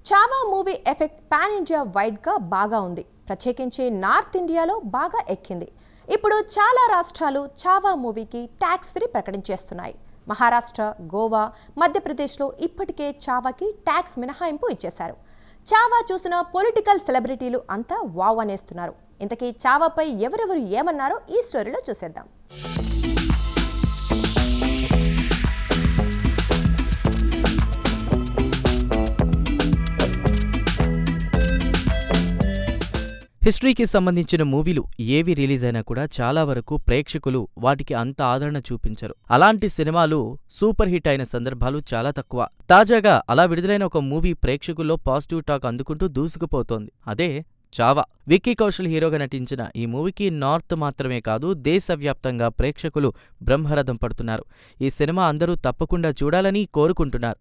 Chhaava movie effect pan India వైడ్గా బాగా ఉంది. ప్రత్యేకించి నార్త్ ఇండియాలో బాగా ఎక్కింది. ఇప్పుడు చాలా రాష్ట్రాలు చావా మూవీకి ట్యాక్స్ ఫ్రీ ప్రకటించేస్తున్నాయి. మహారాష్ట్ర, గోవా, మధ్యప్రదేశ్లో ఇప్పటికే చావాకి ట్యాక్స్ మినహాయింపు ఇచ్చేశారు. చావా చూసిన పొలిటికల్ సెలబ్రిటీలు అంతా వావ్ అనేస్తున్నారు. ఇంతకీ చావాపై ఎవరెవరు ఏమన్నారో ఈ స్టోరీలో చూసేద్దాం. హిస్టరీకి సంబంధించిన మూవీలు ఏవి రిలీజ్ అయినా కూడా చాలా వరకు ప్రేక్షకులు వాటికి అంత ఆదరణ చూపించరు. అలాంటి సినిమాలు సూపర్ హిట్ అయిన సందర్భాలు చాలా తక్కువ. తాజాగా అలా విడుదలైన ఒక మూవీ ప్రేక్షకుల్లో పాజిటివ్ టాక్ అందుకుంటూ దూసుకుపోతోంది. అదే చావా. విక్కీ కౌశల్ హీరోగా నటించిన ఈ మూవీకి నార్త్ మాత్రమే కాదు, దేశవ్యాప్తంగా ప్రేక్షకులు బ్రహ్మరథం పడుతున్నారు. ఈ సినిమా అందరూ తప్పకుండా చూడాలని కోరుకుంటున్నారు.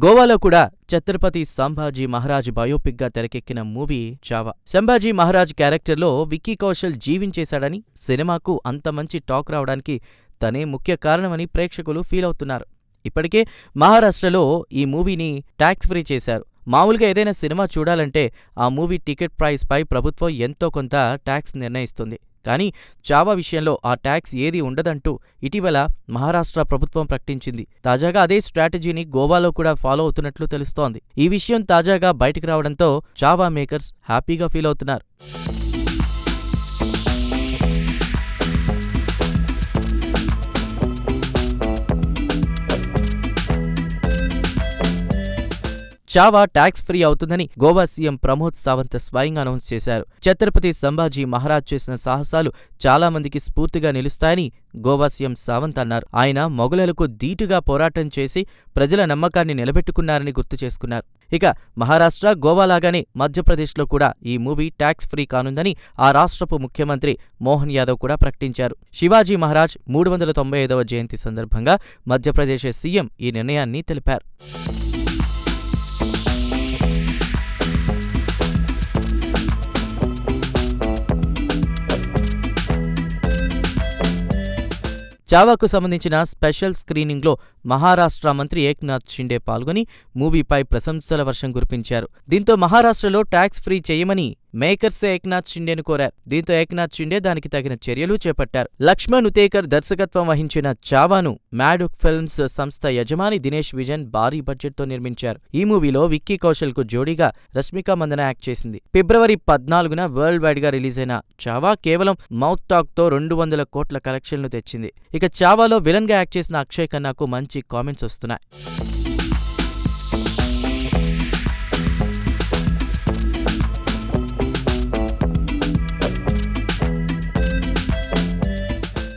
గోవాలో కూడా ఛత్రపతి సంభాజీ మహారాజ్ బయోపిక్ గా తెరకెక్కిన మూవీ చావా. సంభాజీ మహారాజ్ క్యారెక్టర్లో విక్కీ కౌశల్ జీవించేశాడని, సినిమాకు అంత మంచి టాక్ రావడానికి తనే ముఖ్య కారణమని ప్రేక్షకులు ఫీల్ అవుతున్నారు. ఇప్పటికే మహారాష్ట్రలో ఈ మూవీని ట్యాక్స్ ఫ్రీ చేశారు. మామూలుగా ఏదైనా సినిమా చూడాలంటే ఆ మూవీ టికెట్ ప్రైస్ పై ప్రభుత్వం ఎంతో కొంత ట్యాక్స్ నిర్ణయిస్తుంది. కానీ చావా విషయంలో ఆ ట్యాక్స్ ఏది ఉండదంటూ ఇటీవల మహారాష్ట్ర ప్రభుత్వం ప్రకటించింది. తాజాగా అదే స్ట్రాటజీని గోవాలో కూడా ఫాలో అవుతున్నట్లు తెలుస్తోంది. ఈ విషయం తాజాగా బయటకు రావడంతో చావా మేకర్స్ హ్యాపీగా ఫీల్ అవుతున్నారు. చావా ట్యాక్స్ ఫ్రీ అవుతుందని గోవా సీఎం ప్రమోద్ సావంత్ స్వయంగా అనౌన్స్ చేశారు. ఛత్రపతి సంభాజీ మహారాజ్ చేసిన సాహసాలు చాలా మందికి స్ఫూర్తిగా నిలుస్తాయని గోవా సీఎం సావంత్ అన్నారు. ఆయన మొఘలులకు ధీటుగా పోరాటం చేసి ప్రజల నమ్మకాన్ని నిలబెట్టుకున్నారని గుర్తు చేసుకున్నారు. ఇక మహారాష్ట్ర, గోవా లాగానే మధ్యప్రదేశ్లో కూడా ఈ మూవీ ట్యాక్స్ ఫ్రీ కానుందని ఆ రాష్ట్రపు ముఖ్యమంత్రి మోహన్ యాదవ్ కూడా ప్రకటించారు. శివాజీ మహారాజ్ 395వ జయంతి సందర్భంగా మధ్యప్రదేశ్ సీఎం ఈ నిర్ణయాన్ని తెలిపారు. చావాకు సంబంధించిన స్పెషల్ స్క్రీనింగ్లో మహారాష్ట్ర మంత్రి ఏక్నాథ్ షిండే పాల్గొని మూవీపై ప్రశంసల వర్షం కురిపించారు. దీంతో మహారాష్ట్రలో ట్యాక్స్ ఫ్రీ చేయమని మేకర్సే ఏక్నాథ్ షిండేను కోరారు. దీంతో ఏక్నాథ్ షిండే దానికి తగిన చర్యలు చేపట్టారు. లక్ష్మణ్ ఉతేకర్ దర్శకత్వం వహించిన చావాను మ్యాడుక్ ఫిల్మ్స్ సంస్థ యజమాని దినేష్ విజన్ భారీ బడ్జెట్తో నిర్మించారు. ఈ మూవీలో విక్కీ కౌశల్ కు జోడీగా రష్మిక మందన యాక్ట్ చేసింది. ఫిబ్రవరి 14న వరల్డ్ వైడ్ గా రిలీజ్ అయిన చావా కేవలం మౌత్ టాక్ తో 200 కోట్ల కలెక్షన్లు తెచ్చింది. ఇక చావాలో విలన్ గా యాక్ట్ చేసిన అక్షయ్ ఖన్నాకు మంచి కామెంట్స్ వస్తున్నాయి.